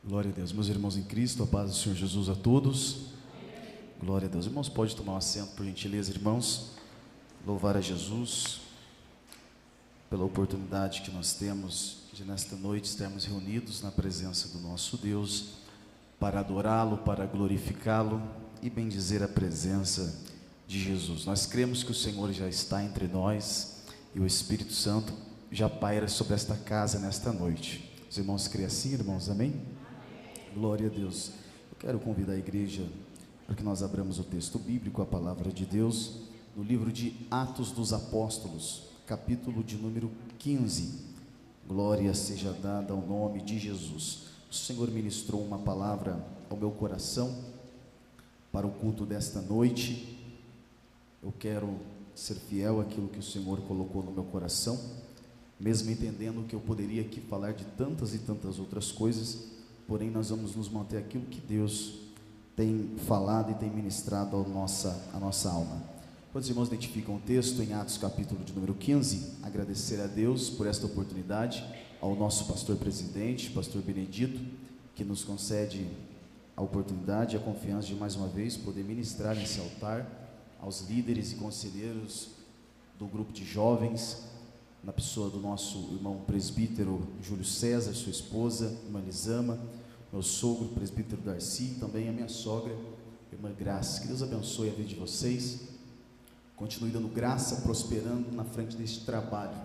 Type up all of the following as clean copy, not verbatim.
Glória a Deus, meus irmãos em Cristo, a paz do Senhor Jesus a todos. Glória a Deus, irmãos, pode tomar um assento por gentileza, irmãos. Louvar a Jesus pela oportunidade que nós temos de nesta noite estarmos reunidos na presença do nosso Deus para adorá-lo, para glorificá-lo e bendizer a presença de Jesus. Nós cremos que o Senhor já está entre nós e o Espírito Santo já paira sobre esta casa nesta noite. Os irmãos creem assim, irmãos? Amém? Glória a Deus. Eu quero convidar a igreja para que nós abramos o texto bíblico, a palavra de Deus, no livro de Atos dos Apóstolos, capítulo de número 15. Glória seja dada ao nome de Jesus. O Senhor ministrou uma palavra ao meu coração para o culto desta noite. Eu quero ser fiel àquilo que o Senhor colocou no meu coração, mesmo entendendo que eu poderia aqui falar de tantas e tantas outras coisas, porém nós vamos nos manter aquilo que Deus tem falado e tem ministrado a nossa alma. Quando os irmãos identificam o texto em Atos capítulo de número 15, agradecer a Deus por esta oportunidade, ao nosso pastor presidente, pastor Benedito, que nos concede a oportunidade e a confiança de mais uma vez poder ministrar nesse altar, aos líderes e conselheiros do grupo de jovens, na pessoa do nosso irmão presbítero Júlio César, sua esposa, irmã Lisama, meu sogro, presbítero Darcy, e também a minha sogra, irmã Graça. Que Deus abençoe a vida de vocês, continue dando graça, prosperando na frente deste trabalho,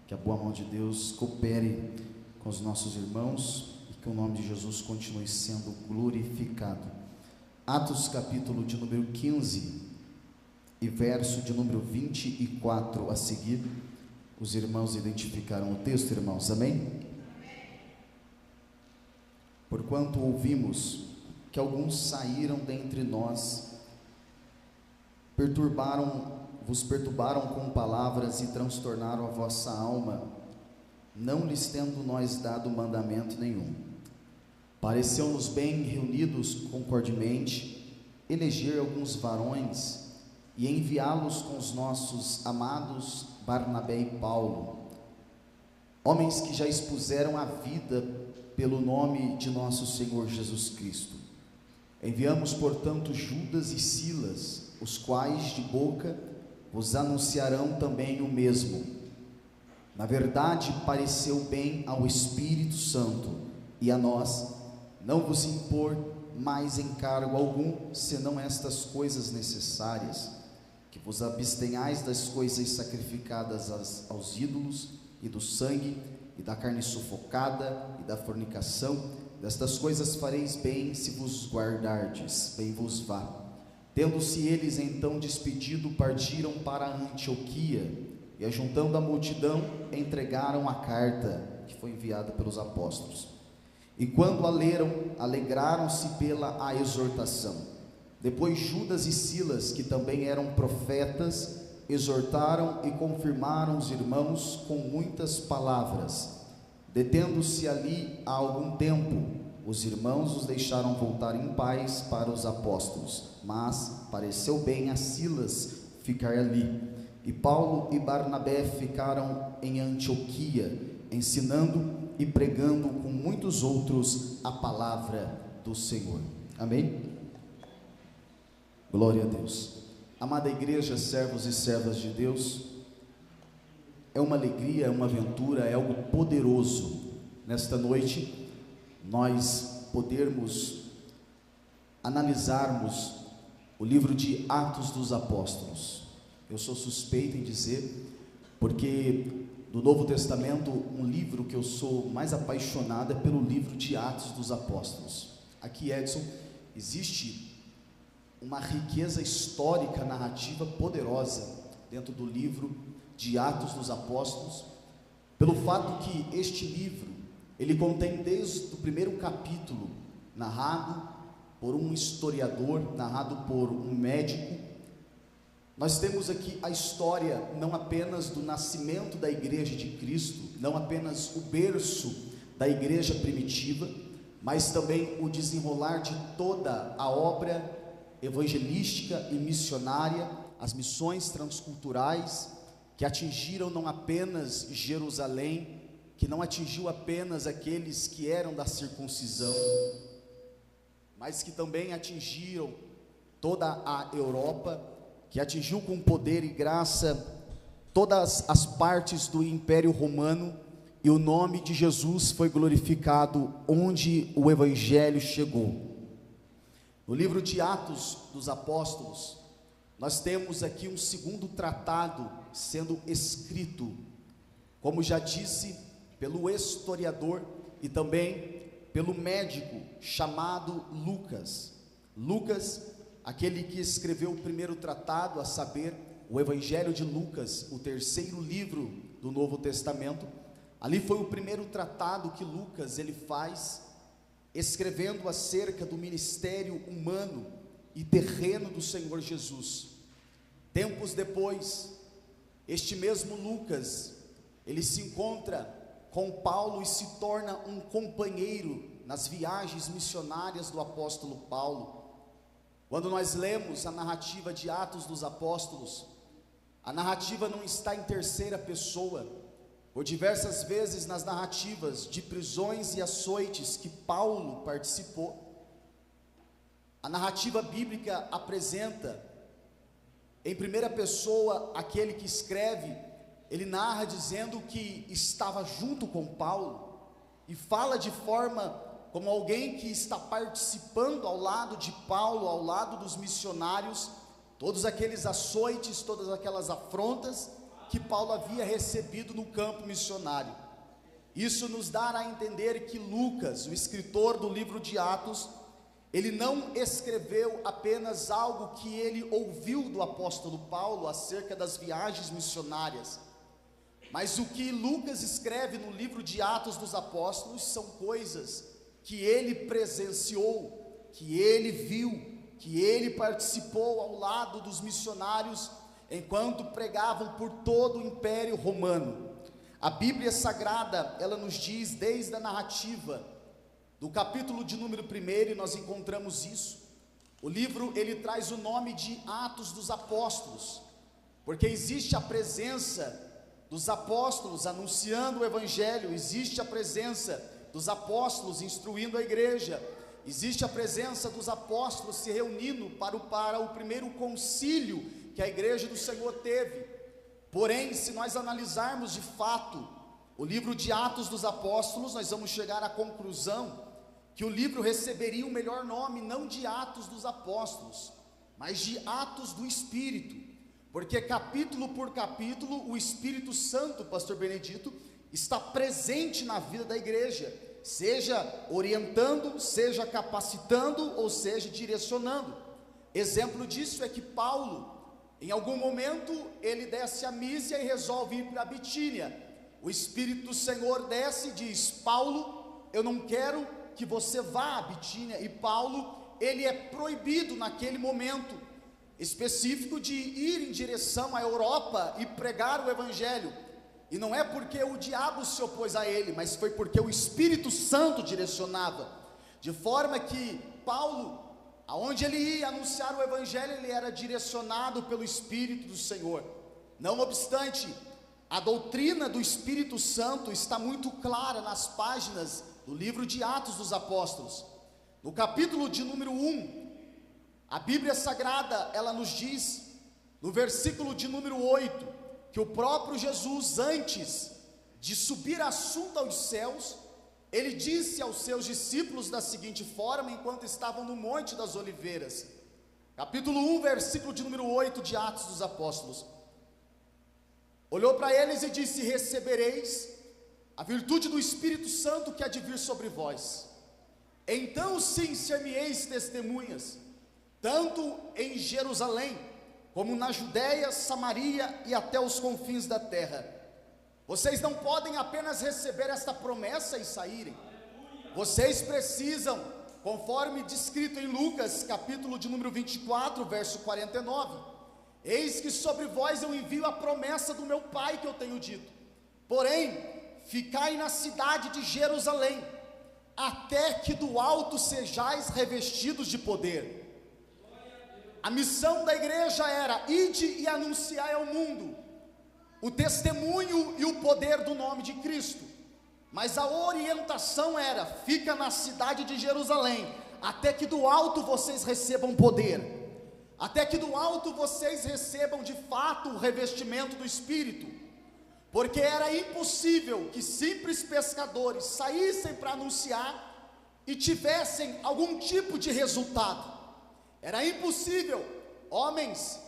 que a boa mão de Deus coopere com os nossos irmãos e que o nome de Jesus continue sendo glorificado. Atos capítulo de número 15 e verso de número 24 a seguir. Os irmãos identificaram o texto, irmãos, amém? Porquanto ouvimos que alguns saíram dentre nós, vos perturbaram com palavras e transtornaram a vossa alma, não lhes tendo nós dado mandamento nenhum. Pareceu-nos bem, reunidos concordemente, eleger alguns varões e enviá-los com os nossos amados Barnabé e Paulo, homens que já expuseram a vida pelo nome de nosso Senhor Jesus Cristo. Enviamos, portanto, Judas e Silas, os quais de boca vos anunciarão também o mesmo. Na verdade, pareceu bem ao Espírito Santo e a nós não vos impor mais encargo algum, senão estas coisas necessárias, que vos abstenhais das coisas sacrificadas aos ídolos, e do sangue, e da carne sufocada, e da fornicação. Destas coisas fareis bem se vos guardardes, bem vos vá. Tendo-se eles então despedido, partiram para Antioquia, e ajuntando a multidão, entregaram a carta que foi enviada pelos apóstolos. E quando a leram, alegraram-se pela a exortação. Depois Judas e Silas, que também eram profetas, exortaram e confirmaram os irmãos com muitas palavras. Detendo-se ali há algum tempo, os irmãos os deixaram voltar em paz para os apóstolos, mas pareceu bem a Silas ficar ali. E Paulo e Barnabé ficaram em Antioquia, ensinando e pregando com muitos outros a palavra do Senhor. Amém? Glória a Deus. Amada igreja, servos e servas de Deus, é uma alegria, é uma aventura, é algo poderoso nesta noite nós podermos analisarmos o livro de Atos dos Apóstolos. Eu sou suspeito em dizer, porque do Novo Testamento, um livro que eu sou mais apaixonado é pelo livro de Atos dos Apóstolos. Aqui, Edson, existe uma riqueza histórica, narrativa poderosa dentro do livro de Atos dos Apóstolos, pelo fato que este livro, ele contém desde o primeiro capítulo, narrado por um historiador, narrado por um médico. Nós temos aqui a história não apenas do nascimento da igreja de Cristo, não apenas o berço da igreja primitiva, mas também o desenrolar de toda a obra evangelística e missionária, as missões transculturais que atingiram não apenas Jerusalém, que não atingiu apenas aqueles que eram da circuncisão, mas que também atingiram toda a Europa, que atingiu com poder e graça todas as partes do Império Romano, e o nome de Jesus foi glorificado onde o Evangelho chegou. No livro de Atos dos Apóstolos, nós temos aqui um segundo tratado sendo escrito, como já disse, pelo historiador e também pelo médico chamado Lucas. Lucas, aquele que escreveu o primeiro tratado, a saber, o Evangelho de Lucas, o terceiro livro do Novo Testamento. Ali foi o primeiro tratado que Lucas ele faz, escrevendo acerca do ministério humano e terreno do Senhor Jesus. Tempos depois, este mesmo Lucas, ele se encontra com Paulo e se torna um companheiro nas viagens missionárias do apóstolo Paulo. Quando nós lemos a narrativa de Atos dos Apóstolos, a narrativa não está em terceira pessoa. Por diversas vezes nas narrativas de prisões e açoites que Paulo participou, a narrativa bíblica apresenta em primeira pessoa aquele que escreve, ele narra dizendo que estava junto com Paulo, e fala de forma como alguém que está participando ao lado de Paulo, ao lado dos missionários, todos aqueles açoites, todas aquelas afrontas que Paulo havia recebido no campo missionário. Isso nos dá a entender que Lucas, o escritor do livro de Atos, ele não escreveu apenas algo que ele ouviu do apóstolo Paulo acerca das viagens missionárias, mas o que Lucas escreve no livro de Atos dos Apóstolos são coisas que ele presenciou, que ele viu, que ele participou ao lado dos missionários enquanto pregavam por todo o Império Romano. A Bíblia Sagrada, ela nos diz desde a narrativa do capítulo de número 1, nós encontramos isso. O livro, ele traz o nome de Atos dos Apóstolos, porque existe a presença dos apóstolos anunciando o Evangelho, existe a presença dos apóstolos instruindo a igreja, existe a presença dos apóstolos se reunindo para o primeiro concílio que a igreja do Senhor teve. Porém, se nós analisarmos de fato o livro de Atos dos Apóstolos, nós vamos chegar à conclusão que o livro receberia o melhor nome, não de Atos dos Apóstolos, mas de Atos do Espírito, porque capítulo por capítulo, o Espírito Santo, pastor Benedito, está presente na vida da igreja, seja orientando, seja capacitando, ou seja direcionando. Exemplo disso é que Paulo, em algum momento, ele desce a Mísia e resolve ir para a Bitínia. O Espírito do Senhor desce e diz: Paulo, eu não quero que você vá à Bitínia. E Paulo, ele é proibido naquele momento específico de ir em direção à Europa e pregar o Evangelho. E não é porque o diabo se opôs a ele, mas foi porque o Espírito Santo direcionava, de forma que Paulo, aonde ele ia anunciar o Evangelho, ele era direcionado pelo Espírito do Senhor. Não obstante, a doutrina do Espírito Santo está muito clara nas páginas do livro de Atos dos Apóstolos. No capítulo de número 1, a Bíblia Sagrada, ela nos diz, no versículo de número 8, que o próprio Jesus, antes de subir assunto aos céus, ele disse aos seus discípulos da seguinte forma, enquanto estavam no Monte das Oliveiras, capítulo 1, versículo de número 8 de Atos dos Apóstolos, olhou para eles e disse: recebereis a virtude do Espírito Santo que há de vir sobre vós, então sim ser-me-eis testemunhas, tanto em Jerusalém, como na Judéia, Samaria e até os confins da terra. Vocês não podem apenas receber esta promessa e saírem, vocês precisam, conforme descrito em Lucas, capítulo de número 24, verso 49, eis que sobre vós eu envio a promessa do meu Pai que eu tenho dito, porém, ficai na cidade de Jerusalém, até que do alto sejais revestidos de poder. A missão da igreja era: ide e anunciai ao mundo o testemunho e o poder do nome de Cristo. mas a orientação era: fica na cidade de Jerusalém, até que do alto vocês recebam poder, até que do alto vocês recebam de fato o revestimento do Espírito, porque era impossível que simples pescadores saíssem para anunciar e tivessem algum tipo de resultado. Era impossível homens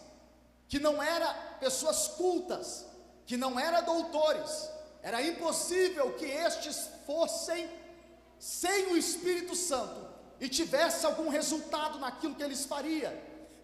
que não eram pessoas cultas, que não eram doutores, era impossível que estes fossem sem o Espírito Santo e tivesse algum resultado naquilo que eles fariam.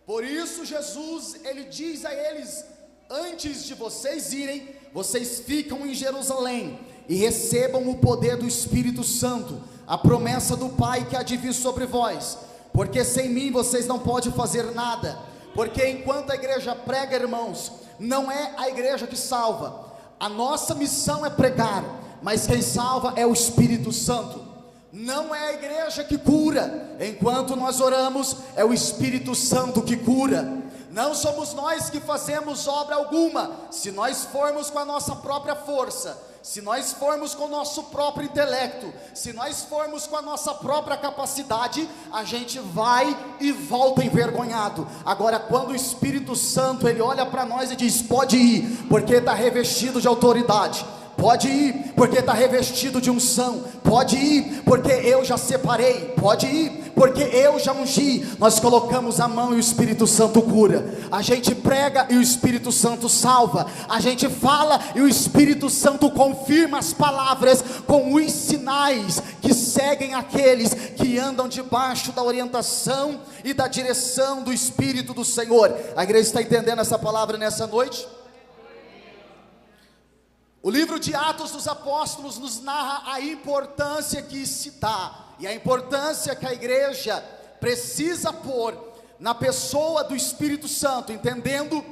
Por isso Jesus, ele diz a eles: antes de vocês irem, vocês ficam em Jerusalém e recebam o poder do Espírito Santo, a promessa do Pai que há de vir sobre vós, porque sem mim vocês não podem fazer nada. Porque enquanto a igreja prega, irmãos, não é a igreja que salva, a nossa missão é pregar, mas quem salva é o Espírito Santo. Não é a igreja que cura, enquanto nós oramos, é o Espírito Santo que cura. Não somos nós que fazemos obra alguma. Se nós formos com a nossa própria força, se nós formos com o nosso próprio intelecto, se nós formos com a nossa própria capacidade, a gente vai e volta envergonhado. Agora, quando o Espírito Santo, ele olha para nós e diz: pode ir, porque está revestido de autoridade. Pode ir, porque está revestido de unção. Pode ir, porque eu já separei. Pode ir, porque eu já ungi. Nós colocamos a mão e o Espírito Santo cura. A gente prega e o Espírito Santo salva. A gente fala e o Espírito Santo confirma as palavras com os sinais que seguem aqueles que andam debaixo da orientação e da direção do Espírito do Senhor. A igreja está entendendo essa palavra nessa noite? O livro de Atos dos Apóstolos nos narra a importância que se dá, e a importância que a igreja precisa pôr na pessoa do Espírito Santo, entendendo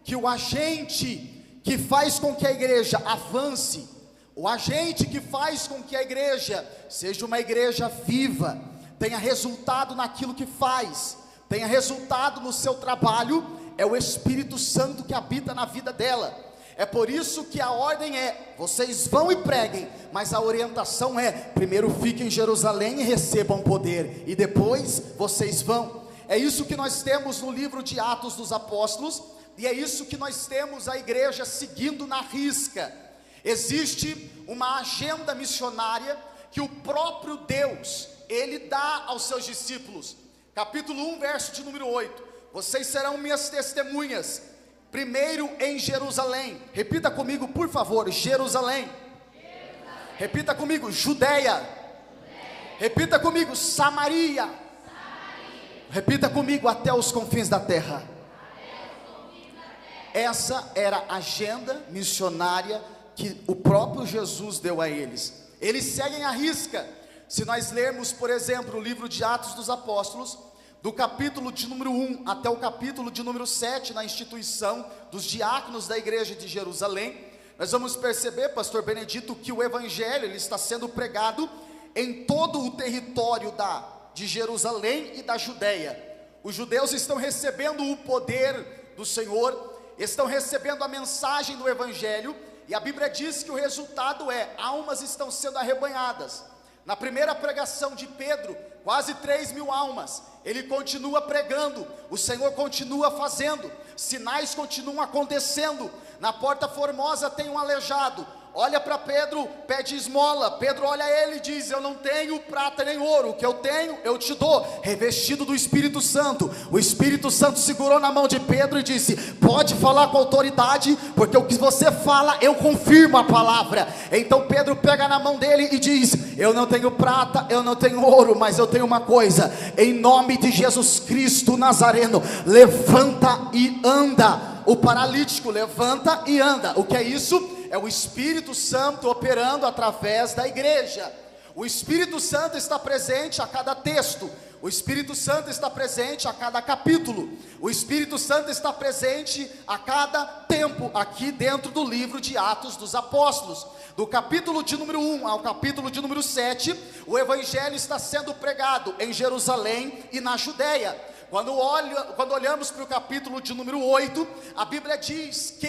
que o agente que faz com que a igreja avance, o agente que faz com que a igreja seja uma igreja viva, tenha resultado naquilo que faz, tenha resultado no seu trabalho, é o Espírito Santo que habita na vida dela. É por isso que a ordem é: vocês vão e preguem, mas a orientação é: primeiro fiquem em Jerusalém e recebam poder, e depois vocês vão. É isso que nós temos no livro de Atos dos Apóstolos, e é isso que nós temos a igreja seguindo na risca. Existe uma agenda missionária que o próprio Deus, ele dá aos seus discípulos. Capítulo 1, verso de número 8: vocês serão minhas testemunhas, primeiro em Jerusalém. Repita comigo, por favor: Jerusalém. Repita comigo: Judeia. Repita comigo: Samaria. Repita comigo: até os confins da terra. Essa era a agenda missionária que o próprio Jesus deu a eles. Eles seguem à risca. Se nós lermos, por exemplo, o livro de Atos dos Apóstolos, do capítulo de número 1 até o capítulo de número 7, na instituição dos diáconos da igreja de Jerusalém, nós vamos perceber, pastor Benedito, que o evangelho ele está sendo pregado em todo o território de Jerusalém e da Judeia. Os judeus estão recebendo o poder do Senhor, estão recebendo a mensagem do evangelho, e a Bíblia diz que o resultado é: almas estão sendo arrebanhadas. Na primeira pregação de Pedro, quase 3.000 almas. Ele continua pregando, o Senhor continua fazendo, sinais continuam acontecendo. Na Porta Formosa tem um aleijado, olha para Pedro, pede esmola. Pedro olha a ele e diz: eu não tenho prata nem ouro, o que eu tenho eu te dou. Revestido do Espírito Santo, o Espírito Santo segurou na mão de Pedro e disse: pode falar com autoridade, porque o que você fala eu confirmo a palavra. Então Pedro pega na mão dele e diz: eu não tenho prata, eu não tenho ouro, mas eu tenho uma coisa: em nome de Jesus Cristo Nazareno, levanta e anda. O paralítico levanta e anda. O que é isso? É o Espírito Santo operando através da igreja. O Espírito Santo está presente a cada texto. O Espírito Santo está presente a cada capítulo. O Espírito Santo está presente a cada tempo, aqui dentro do livro de Atos dos Apóstolos. Do capítulo de número 1 ao capítulo de número 7, o evangelho está sendo pregado em Jerusalém e na Judeia. Quando olhamos para o capítulo de número 8, a Bíblia diz que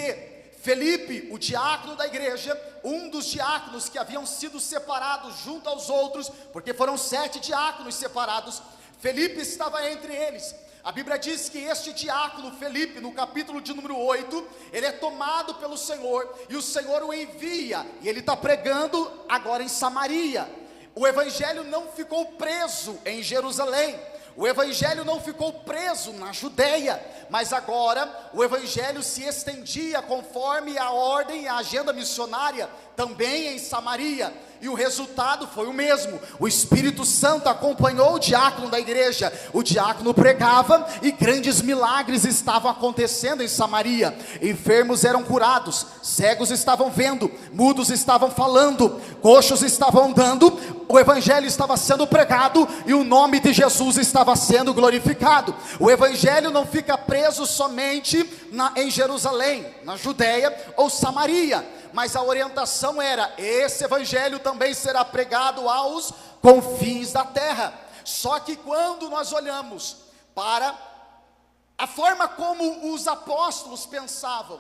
Felipe, o diácono da igreja, um dos diáconos que haviam sido separados junto aos outros, porque foram 7 diáconos separados, Felipe estava entre eles. A Bíblia diz que este diácono Felipe, no capítulo de número 8, ele é tomado pelo Senhor, e o Senhor o envia, e ele está pregando agora em Samaria. O evangelho não ficou preso em Jerusalém, o evangelho não ficou preso na Judeia, mas agora o evangelho se estendia conforme a ordem e a agenda missionária também em Samaria, e o resultado foi o mesmo. O Espírito Santo acompanhou o diácono da igreja, o diácono pregava e grandes milagres estavam acontecendo em Samaria. Enfermos eram curados, cegos estavam vendo, mudos estavam falando, coxos estavam andando, o evangelho estava sendo pregado e o nome de Jesus estava sendo glorificado. O evangelho não fica preso somente em Jerusalém, na Judeia ou Samaria, mas a orientação era: esse evangelho também será pregado aos confins da terra. Só que quando nós olhamos para a forma como os apóstolos pensavam,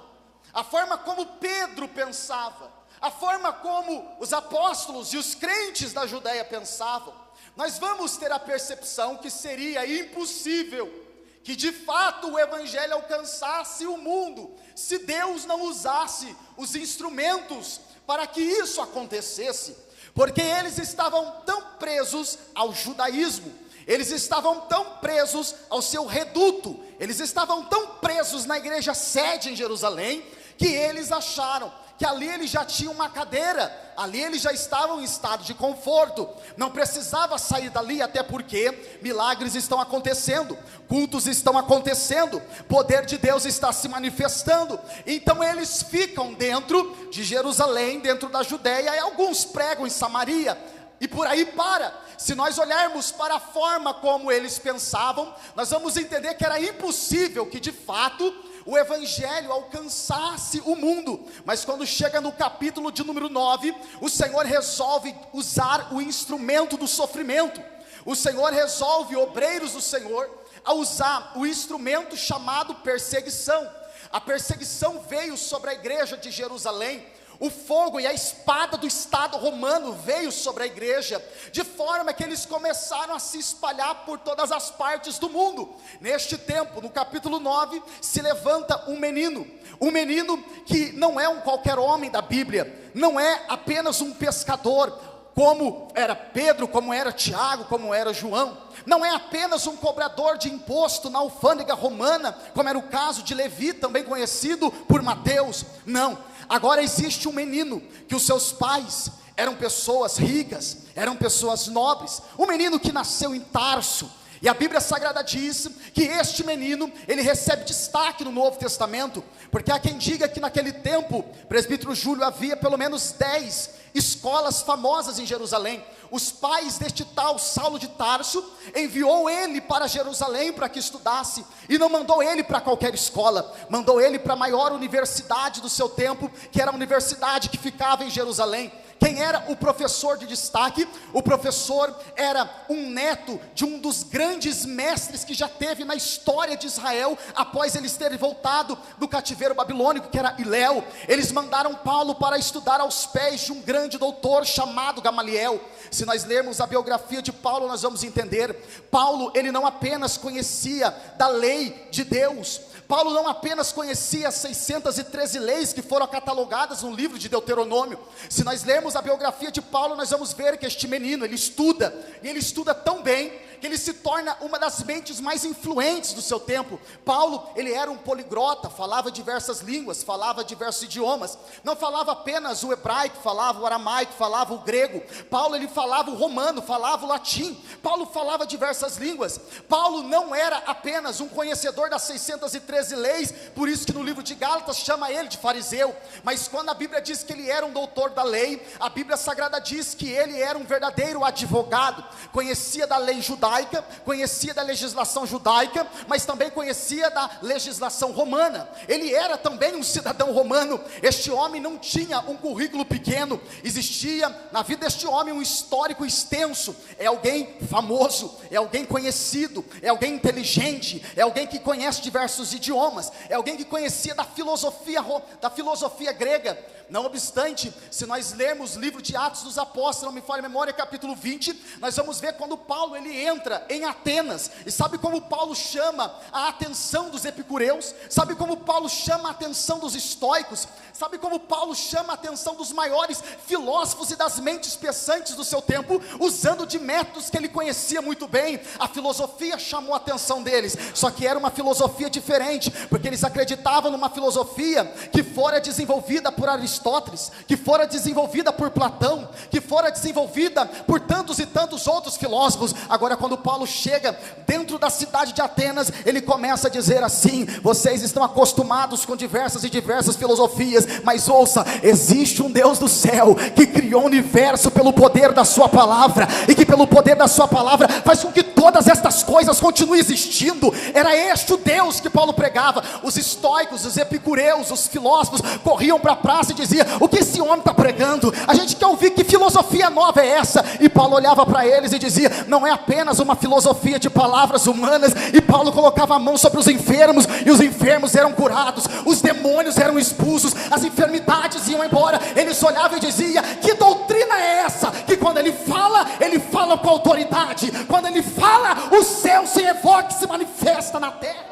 a forma como Pedro pensava, a forma como os apóstolos e os crentes da Judeia pensavam, nós vamos ter a percepção que seria impossível que de fato o evangelho alcançasse o mundo, se Deus não usasse os instrumentos para que isso acontecesse, porque eles estavam tão presos ao judaísmo, eles estavam tão presos ao seu reduto, eles estavam tão presos na igreja sede em Jerusalém, que eles acharam que ali eles já tinham uma cadeira, ali eles já estavam em estado de conforto, não precisava sair dali, até porque milagres estão acontecendo, cultos estão acontecendo, poder de Deus está se manifestando. Então eles ficam dentro de Jerusalém, dentro da Judeia, e alguns pregam em Samaria, e por aí para. Se nós olharmos para a forma como eles pensavam, nós vamos entender que era impossível que de fato o evangelho alcançasse o mundo. Mas quando chega no capítulo de número 9, o Senhor resolve usar o instrumento do sofrimento. O Senhor resolve, obreiros do Senhor, a usar o instrumento chamado perseguição. A perseguição veio sobre a igreja de Jerusalém. O fogo e a espada do Estado romano veio sobre a igreja, de forma que eles começaram a se espalhar por todas as partes do mundo. Neste tempo, no capítulo 9, se levanta um menino que não é um qualquer homem da Bíblia, não é apenas um pescador, como era Pedro, como era Tiago, como era João, não é apenas um cobrador de imposto na alfândega romana, como era o caso de Levi, também conhecido por Mateus. Não, agora existe um menino que os seus pais eram pessoas ricas, eram pessoas nobres, um menino que nasceu em Tarso. E a Bíblia Sagrada diz que este menino, ele recebe destaque no Novo Testamento, porque há quem diga que naquele tempo, presbítero Júlio, havia pelo menos 10 escolas famosas em Jerusalém. Os pais deste tal Saulo de Tarso enviou ele para Jerusalém para que estudasse, e não mandou ele para qualquer escola, mandou ele para a maior universidade do seu tempo, que era a universidade que ficava em Jerusalém. Quem era o professor de destaque? O professor era um neto de um dos grandes mestres que já teve na história de Israel, após eles terem voltado do cativeiro babilônico, que era Hilel. Eles mandaram Paulo para estudar aos pés de um grande doutor chamado Gamaliel. Se nós lermos a biografia de Paulo, nós vamos entender, Paulo, ele não apenas conhecia da lei de Deus, Paulo não apenas conhecia as 613 leis que foram catalogadas no livro de Deuteronômio. Se nós lermos a biografia de Paulo, nós vamos ver que este menino, ele estuda, e ele estuda tão bem, que ele se torna uma das mentes mais influentes do seu tempo. Paulo, ele era um poliglota, falava diversas línguas, falava diversos idiomas, não falava apenas o hebraico, falava o aramaico, falava o grego. Paulo, ele falava o romano, falava o latim. Paulo falava diversas línguas. Paulo não era apenas um conhecedor das 613 leis, por isso que no livro de Gálatas chama ele de fariseu, mas quando a Bíblia diz que ele era um doutor da lei, a Bíblia Sagrada diz que ele era um verdadeiro advogado, conhecia da lei judaica, judaica, conhecia da legislação judaica, mas também conhecia da legislação romana. Ele era também um cidadão romano. Este homem não tinha um currículo pequeno, existia na vida deste homem um histórico extenso. É alguém famoso, é alguém conhecido, é alguém inteligente, é alguém que conhece diversos idiomas, é alguém que conhecia da filosofia grega. Não obstante, se nós lermos o livro de Atos dos Apóstolos, não me falha a memória, capítulo 20, nós vamos ver quando Paulo ele entra em Atenas, e sabe como Paulo chama a atenção dos epicureus? Sabe como Paulo chama a atenção dos estoicos? Sabe como Paulo chama a atenção dos maiores filósofos e das mentes pensantes do seu tempo, usando de métodos que ele conhecia muito bem? A filosofia chamou a atenção deles, só que era uma filosofia diferente, porque eles acreditavam numa filosofia que fora desenvolvida por Aristóteles, que fora desenvolvida por Platão, que fora desenvolvida por tantos e tantos outros filósofos. Agora, quando Paulo chega dentro da cidade de Atenas, ele começa a dizer assim: vocês estão acostumados com diversas e diversas filosofias, mas ouça, existe um Deus do céu, que criou o universo pelo poder da sua palavra, e que pelo poder da sua palavra, faz com que todas estas coisas continuem existindo. Era este o Deus que Paulo pregava. Os estoicos, os epicureus, os filósofos, corriam para a praça e diziam: o que esse homem está pregando? A gente quer ouvir, que filosofia nova é essa? E Paulo olhava para eles e dizia: não é apenas uma filosofia de palavras humanas. E Paulo colocava a mão sobre os enfermos, e os enfermos eram curados, os demônios eram expulsos, as enfermidades iam embora. Eles olhavam e diziam: que doutrina é essa? Que quando ele fala com autoridade. Quando ele fala, o céu se evoca e se manifesta na terra.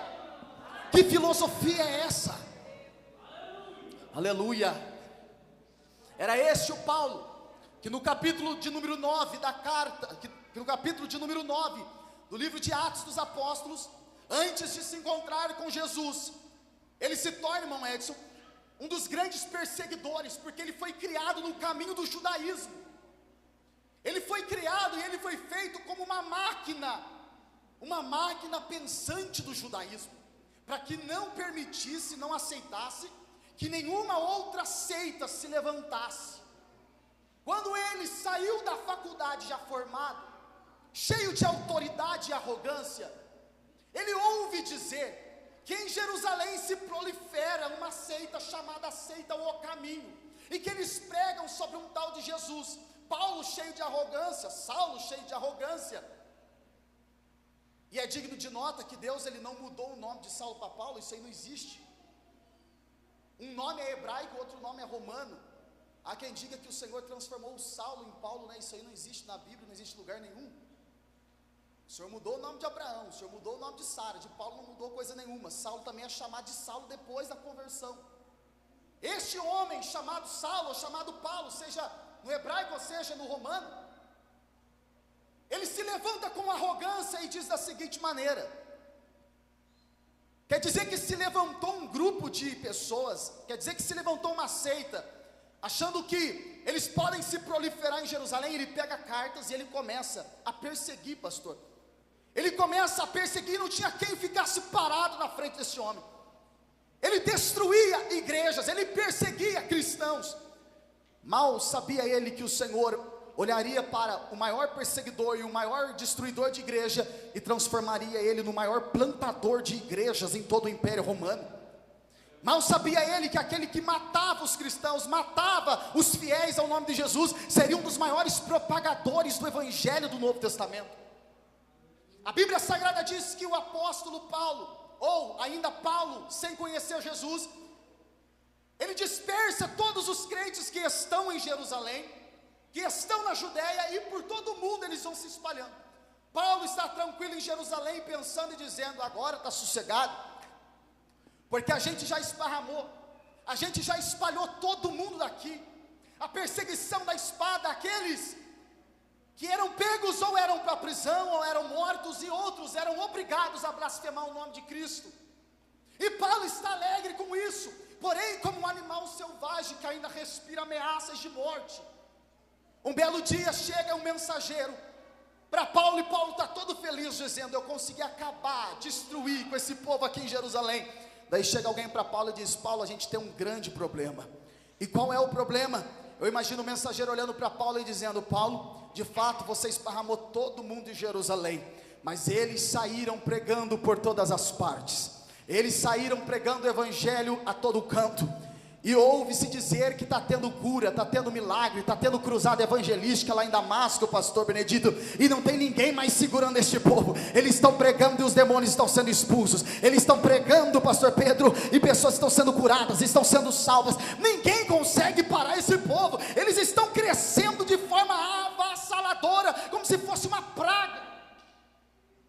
Que filosofia é essa? Aleluia. Era este o Paulo, que no capítulo de número 9 da carta, que no capítulo de número 9 do livro de Atos dos Apóstolos, antes de se encontrar com Jesus, ele se torna, irmão Edson, um dos grandes perseguidores, porque ele foi criado no caminho do judaísmo. Ele foi criado e ele foi feito como uma máquina pensante do judaísmo, para que não permitisse, não aceitasse que nenhuma outra seita se levantasse. Quando ele saiu da faculdade já formado, cheio de autoridade e arrogância, ele ouve dizer que em Jerusalém se prolifera uma seita chamada seita O Caminho, e que eles pregam sobre um tal de Jesus. Paulo cheio de arrogância, Saulo cheio de arrogância. E é digno de nota que Deus ele não mudou o nome de Saulo para Paulo. Isso aí não existe. Um nome é hebraico, outro nome é romano. Há quem diga que o Senhor transformou o Saulo em Paulo, né? Isso aí não existe na Bíblia, não existe em lugar nenhum. O Senhor mudou o nome de Abraão, o Senhor mudou o nome de Sara, de Paulo não mudou coisa nenhuma. Saulo também é chamado de Saulo depois da conversão. Este homem chamado Saulo, ou chamado Paulo, seja no hebraico ou seja no romano, ele se levanta com arrogância e diz da seguinte maneira: quer dizer que se levantou um grupo de pessoas, quer dizer que se levantou uma seita, achando que eles podem se proliferar em Jerusalém. Ele pega cartas e ele começa a perseguir, pastor. Ele começa a perseguir, não tinha quem ficasse parado na frente desse homem. Ele destruía igrejas, ele perseguia cristãos. Mal sabia ele que o Senhor olharia para o maior perseguidor e o maior destruidor de igreja e transformaria ele no maior plantador de igrejas em todo o Império Romano. Mal sabia ele que aquele que matava os cristãos, matava os fiéis ao nome de Jesus, seria um dos maiores propagadores do Evangelho do Novo Testamento. A Bíblia Sagrada diz que o apóstolo Paulo, ou ainda Paulo, sem conhecer Jesus, ele dispersa todos os crentes que estão em Jerusalém, que estão na Judéia, e por todo o mundo eles vão se espalhando. Paulo está tranquilo em Jerusalém, pensando e dizendo: agora está sossegado, porque a gente já esparramou, a gente já espalhou todo mundo daqui. A perseguição da espada, aqueles que eram pegos ou eram para a prisão, ou eram mortos, e outros eram obrigados a blasfemar o nome de Cristo. E Paulo está alegre com isso, porém como um animal selvagem que ainda respira ameaças de morte. Um belo dia chega um mensageiro para Paulo, e Paulo está todo feliz, dizendo: eu consegui acabar, destruir com esse povo aqui em Jerusalém. Daí chega alguém para Paulo e diz: Paulo, a gente tem um grande problema. E qual é o problema? Eu imagino o mensageiro olhando para Paulo e dizendo: Paulo, de fato você esparramou todo mundo em Jerusalém, mas eles saíram pregando por todas as partes, eles saíram pregando o evangelho a todo canto, e ouve-se dizer que está tendo cura, está tendo milagre, está tendo cruzada evangelística lá em Damasco, pastor Benedito, e não tem ninguém mais segurando este povo. Eles estão pregando e os demônios estão sendo expulsos, eles estão pregando, pastor Pedro, e pessoas estão sendo curadas, estão sendo salvas. Ninguém consegue parar esse povo, eles estão crescendo de forma avassaladora, como se fosse uma praga.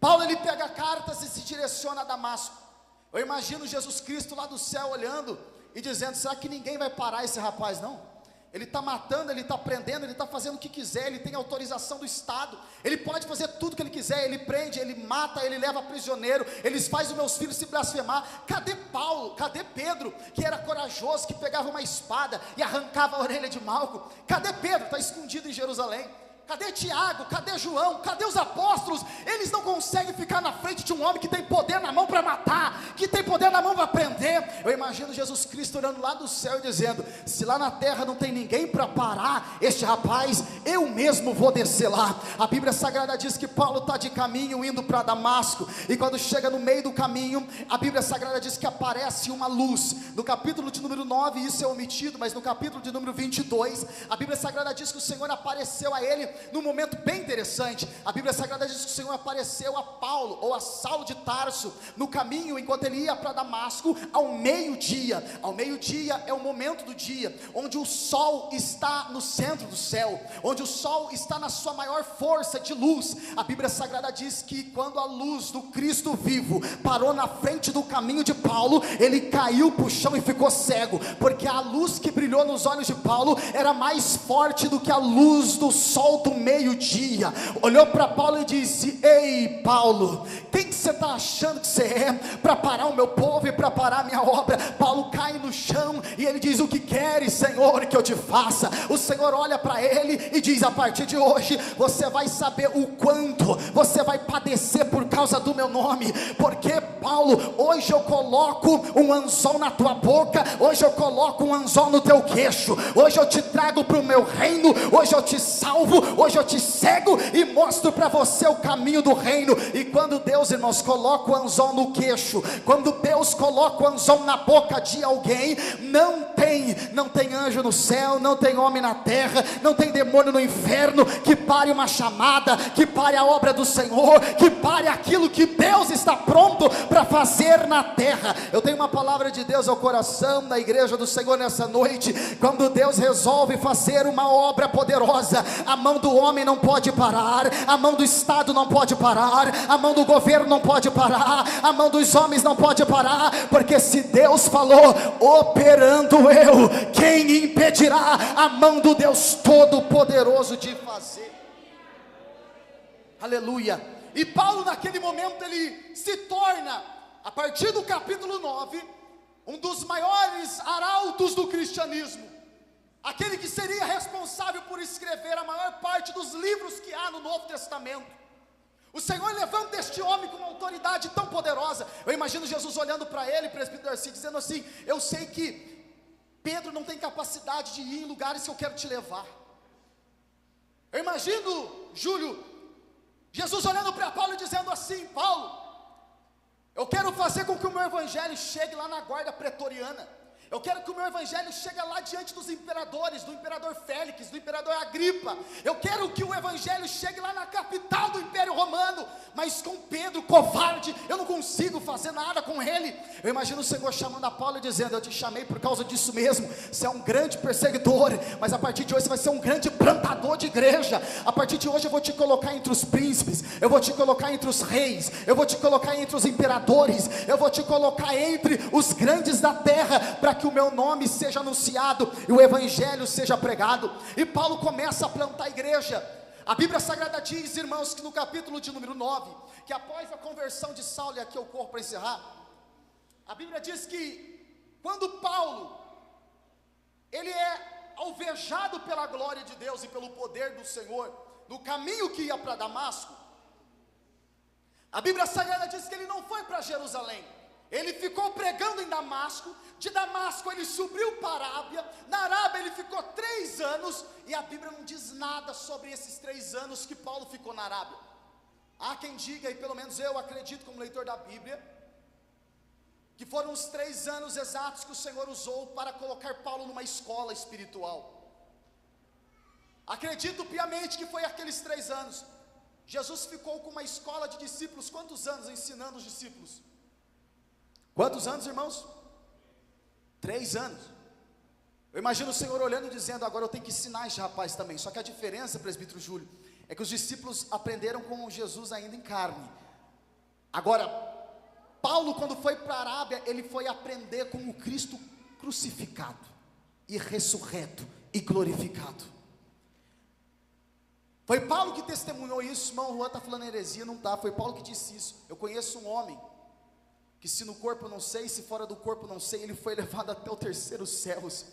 Paulo, ele pega cartas e se direciona a Damasco. Eu imagino Jesus Cristo lá do céu olhando e dizendo: será que ninguém vai parar esse rapaz não? Ele está matando, ele está prendendo, ele está fazendo o que quiser, ele tem autorização do Estado, ele pode fazer tudo o que ele quiser, ele prende, ele mata, ele leva prisioneiro, eles fazem os meus filhos se blasfemar. Cadê Paulo? Cadê Pedro, que era corajoso, que pegava uma espada e arrancava a orelha de Malco? Cadê Pedro? Está escondido em Jerusalém. Cadê Tiago? Cadê João? Cadê os apóstolos? Eles não conseguem ficar na frente de um homem que tem poder na mão para matar, que tem poder na mão para prender. Eu imagino Jesus Cristo olhando lá do céu e dizendo: se lá na terra não tem ninguém para parar este rapaz, eu mesmo vou descer lá. A Bíblia Sagrada diz que Paulo está de caminho indo para Damasco, e quando chega no meio do caminho, a Bíblia Sagrada diz que aparece uma luz. No capítulo de número 9 isso é omitido, mas no capítulo de número 22, a Bíblia Sagrada diz que o Senhor apareceu a ele num momento bem interessante. A Bíblia Sagrada diz que o Senhor apareceu a Paulo, ou a Saulo de Tarso, no caminho, enquanto ele ia para Damasco, ao meio-dia. Ao meio-dia é o momento do dia, onde o sol está no centro do céu, onde o sol está na sua maior força de luz. A Bíblia Sagrada diz que quando a luz do Cristo vivo parou na frente do caminho de Paulo, ele caiu para o chão e ficou cego, porque a luz que brilhou nos olhos de Paulo era mais forte do que a luz do sol do meio-dia. Olhou para Paulo e disse: ei Paulo, quem que você está achando que você é para parar o meu povo e para parar a minha obra? Paulo cai no chão e ele diz: o que queres, Senhor, que eu te faça? O Senhor olha para ele e diz: a partir de hoje você vai saber o quanto você vai padecer por causa do meu nome, porque Paulo, hoje eu coloco um anzol na tua boca, hoje eu coloco um anzol no teu queixo, hoje eu te trago para o meu reino, hoje eu te salvo, hoje eu te cego e mostro para você o caminho do reino. E quando Deus, irmãos, coloca o anzol no queixo, quando Deus coloca o anzol na boca de alguém, não tem anjo no céu, não tem homem na terra, não tem demônio no inferno que pare uma chamada, que pare a obra do Senhor, que pare aquilo que Deus está pronto para fazer na terra. Eu tenho uma palavra de Deus ao coração da igreja do Senhor nessa noite. Quando Deus resolve fazer uma obra poderosa, a mão do homem não pode parar, a mão do Estado não pode parar, a mão do governo não pode parar, a mão dos homens não pode parar, porque se Deus falou, operando eu, quem impedirá a mão do Deus Todo-Poderoso de fazer? Aleluia. E Paulo naquele momento ele se torna, a partir do capítulo 9, um dos maiores arautos do cristianismo, aquele que seria responsável por escrever a maior parte dos livros que há no Novo Testamento. O Senhor levanta este homem com uma autoridade tão poderosa. Eu imagino Jesus olhando para ele, presbítero Darcy, dizendo assim: eu sei que Pedro não tem capacidade de ir em lugares que eu quero te levar. Eu imagino, Júlio, Jesus olhando para Paulo e dizendo assim: Paulo, eu quero fazer com que o meu evangelho chegue lá na guarda pretoriana. Eu quero que o meu evangelho chegue lá diante dos imperadores, do imperador Félix, do imperador Agripa. Eu quero que o evangelho chegue lá na capital do Império Romano. Mas com Pedro, covarde, eu não consigo fazer nada com ele. Eu imagino o Senhor chamando a Paulo e dizendo: eu te chamei por causa disso mesmo. Você é um grande perseguidor, mas a partir de hoje você vai ser um grande plantador de igreja. A partir de hoje eu vou te colocar entre os príncipes, eu vou te colocar entre os reis, eu vou te colocar entre os imperadores, eu vou te colocar entre os grandes da terra, para que o meu nome seja anunciado e o evangelho seja pregado. E Paulo começa a plantar a igreja. A Bíblia Sagrada diz, irmãos, que no capítulo de número 9, que após a conversão de Saulo, e aqui eu corro para encerrar, a Bíblia diz que quando Paulo ele é alvejado pela glória de Deus e pelo poder do Senhor, no caminho que ia para Damasco, a Bíblia Sagrada diz que ele não foi para Jerusalém. Ele ficou pregando em Damasco. De Damasco ele subiu para a Arábia. Na Arábia ele ficou 3 anos. E a Bíblia não diz nada sobre esses 3 anos que Paulo ficou na Arábia. Há quem diga, e pelo menos eu acredito como leitor da Bíblia, que foram os 3 anos exatos que o Senhor usou para colocar Paulo numa escola espiritual. Acredito piamente que foi aqueles 3 anos. Jesus ficou com uma escola de discípulos, quantos anos ensinando os discípulos? Quantos anos, irmãos? 3 anos. Eu imagino o Senhor olhando e dizendo: agora eu tenho que ensinar esse rapaz também. Só que a diferença, presbítero Júlio, é que os discípulos aprenderam com Jesus ainda em carne. Agora, Paulo, quando foi para a Arábia, ele foi aprender com o Cristo crucificado, e ressurreto, e glorificado. Foi Paulo que testemunhou isso. Irmão Juan está falando heresia, não está. Foi Paulo que disse isso. Eu conheço um homem, que se no corpo não sei, se fora do corpo não sei, ele foi levado até o 3º céus,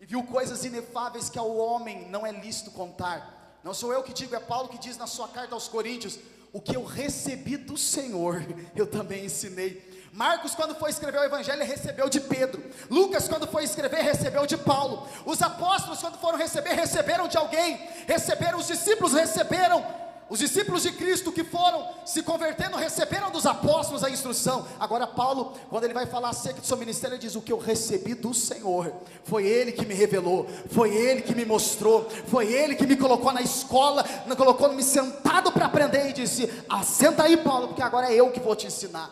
e viu coisas inefáveis que ao homem não é lícito contar. Não sou eu que digo, é Paulo que diz na sua carta aos Coríntios: o que eu recebi do Senhor, eu também ensinei. Marcos, quando foi escrever o Evangelho, recebeu de Pedro. Lucas, quando foi escrever, recebeu de Paulo. Os apóstolos, quando foram receber, receberam de alguém. Receberam, os discípulos receberam. Os discípulos de Cristo que foram se convertendo, receberam dos apóstolos a instrução. Agora Paulo, quando ele vai falar acerca do seu ministério, ele diz: o que eu recebi do Senhor, foi Ele que me revelou, foi Ele que me mostrou, foi Ele que me colocou na escola, colocou-me sentado para aprender, e disse: senta aí, Paulo, porque agora é eu que vou te ensinar.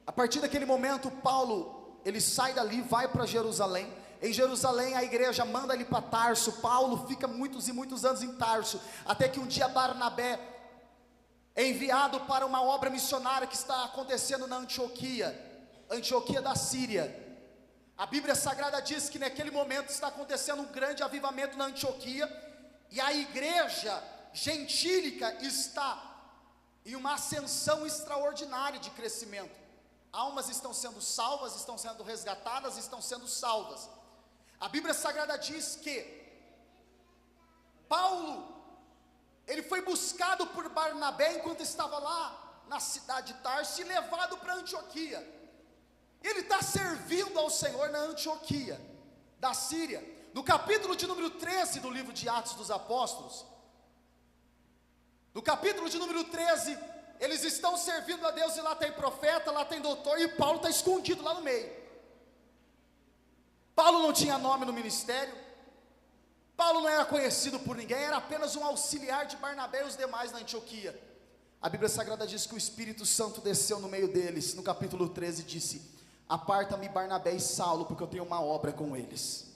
A partir daquele momento, Paulo, ele sai dali, vai para Jerusalém. Em Jerusalém a igreja manda ele para Tarso. Paulo fica muitos e muitos anos em Tarso, até que um dia Barnabé é enviado para uma obra missionária que está acontecendo na Antioquia da Síria. A Bíblia Sagrada diz que naquele momento está acontecendo um grande avivamento na Antioquia, e a igreja gentílica está em uma ascensão extraordinária de crescimento. Almas estão sendo salvas, estão sendo resgatadas, estão sendo salvas. A Bíblia Sagrada diz que Paulo, ele foi buscado por Barnabé enquanto estava lá na cidade de Tarso, e levado para Antioquia. Ele está servindo ao Senhor na Antioquia da Síria. No capítulo de número 13 do livro de Atos dos Apóstolos, no capítulo de número 13, eles estão servindo a Deus, e lá tem profeta, lá tem doutor, e Paulo está escondido lá no meio. Paulo não tinha nome no ministério, Paulo não era conhecido por ninguém, era apenas um auxiliar de Barnabé e os demais na Antioquia. A Bíblia Sagrada diz que o Espírito Santo desceu no meio deles, no capítulo 13, disse: aparta-me Barnabé e Saulo, porque eu tenho uma obra com eles.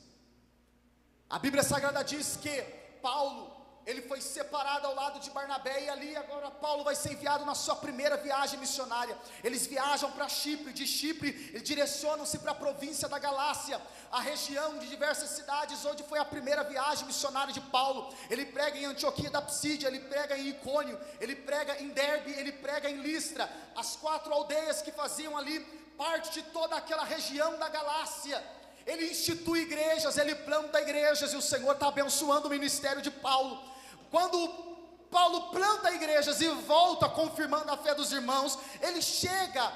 A Bíblia Sagrada diz que Paulo, ele foi separado ao lado de Barnabé, e ali agora Paulo vai ser enviado na sua primeira viagem missionária. Eles viajam para Chipre, de Chipre eles direcionam-se para a província da Galácia, a região de diversas cidades onde foi a primeira viagem missionária de Paulo. Ele prega em Antioquia da Psídia, ele prega em Icônio, ele prega em Derbe, ele prega em Listra, as 4 aldeias que faziam ali parte de toda aquela região da Galácia. Ele institui igrejas, ele planta igrejas, e o Senhor está abençoando o ministério de Paulo. Quando Paulo planta igrejas e volta confirmando a fé dos irmãos, ele chega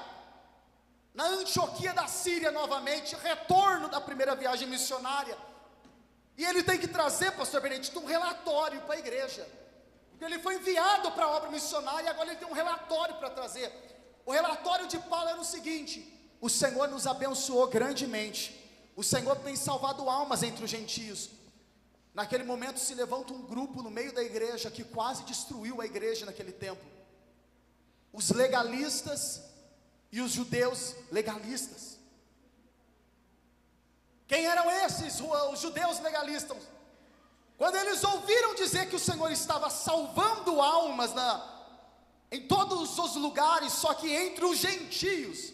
na Antioquia da Síria novamente, retorno da primeira viagem missionária, e ele tem que trazer, pastor Benedito, um relatório para a igreja, porque ele foi enviado para a obra missionária, e agora ele tem um relatório para trazer. O relatório de Paulo era o seguinte: o Senhor nos abençoou grandemente, o Senhor tem salvado almas entre os gentios. Naquele momento se levanta um grupo no meio da igreja que quase destruiu a igreja naquele tempo: os legalistas e os judeus legalistas. Quem eram esses, os judeus legalistas? Quando eles ouviram dizer que o Senhor estava salvando almas em todos os lugares, só que entre os gentios,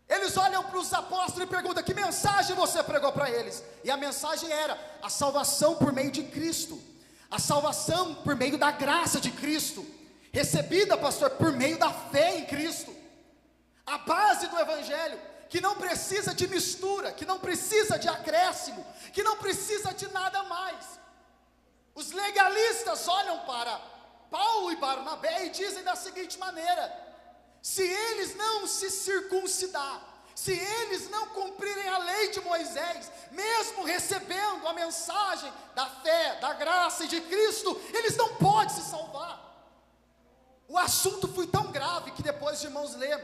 eles olham para os apóstolos e perguntam: que mensagem você pregou para eles? E a mensagem era a salvação por meio de Cristo, a salvação por meio da graça de Cristo, recebida, pastor, por meio da fé em Cristo. A base do Evangelho, que não precisa de mistura, que não precisa de acréscimo, que não precisa de nada mais. Os legalistas olham para Paulo e Barnabé e dizem da seguinte maneira: se eles não se circuncidar, se eles não cumprirem a lei de Moisés, mesmo recebendo a mensagem da fé, da graça e de Cristo, eles não podem assunto foi tão grave que depois de irmãos ler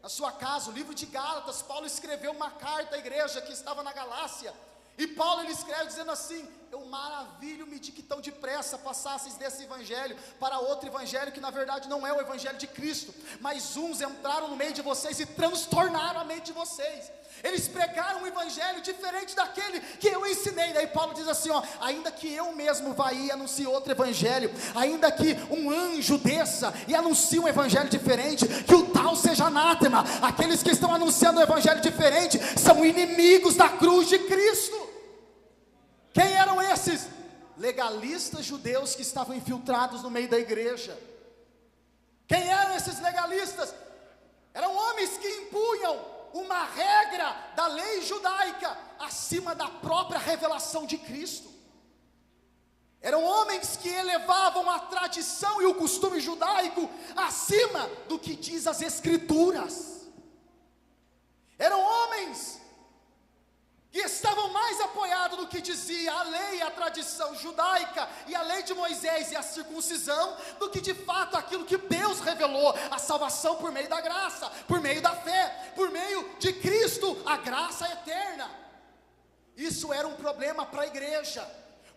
na sua casa o livro de Gálatas, Paulo escreveu uma carta à igreja que estava na Galácia. E Paulo ele escreve dizendo assim: eu maravilho-me de que tão depressa passasseis desse evangelho para outro evangelho que na verdade não é o evangelho de Cristo, mas uns entraram no meio de vocês e transtornaram a mente de vocês. Eles pregaram um evangelho diferente daquele que eu ensinei. Daí Paulo diz assim, ó: ainda que eu mesmo vá e anuncie outro evangelho, ainda que um anjo desça e anuncie um evangelho diferente, que o tal seja anátema. Aqueles que estão anunciando um evangelho diferente são inimigos da cruz de Cristo. Quem eram esses? Legalistas judeus que estavam infiltrados no meio da igreja. Quem eram esses legalistas? Eram homens que impunham uma regra da lei judaica acima da própria revelação de Cristo. Eram homens que elevavam a tradição e o costume judaico acima do que diz as Escrituras. Eram homens que estavam mais apoiados do que dizia a lei, a tradição judaica e a lei de Moisés e a circuncisão, do que de fato aquilo que Deus revelou, a salvação por meio da graça, por meio da fé, por meio de Cristo, a graça eterna. Isso era um problema para a igreja,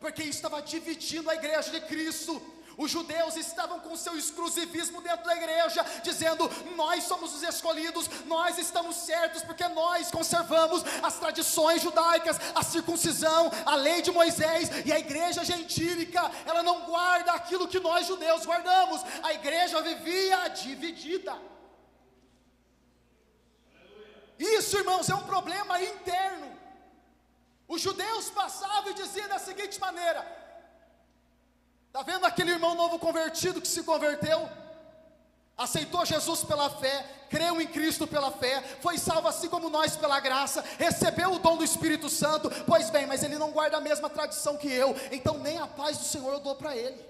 porque estava dividindo a igreja de Cristo. Os judeus estavam com seu exclusivismo dentro da igreja, dizendo: nós somos os escolhidos, nós estamos certos, porque nós conservamos as tradições judaicas, a circuncisão, a lei de Moisés. E a igreja gentílica, ela não guarda aquilo que nós judeus guardamos. A igreja vivia dividida. Isso, irmãos, é um problema interno. Os judeus passavam e diziam da seguinte maneira: está vendo aquele irmão novo convertido que se converteu? Aceitou Jesus pela fé, creu em Cristo pela fé, foi salvo assim como nós pela graça, recebeu o dom do Espírito Santo. Pois bem, mas ele não guarda a mesma tradição que eu, então nem a paz do Senhor eu dou para ele.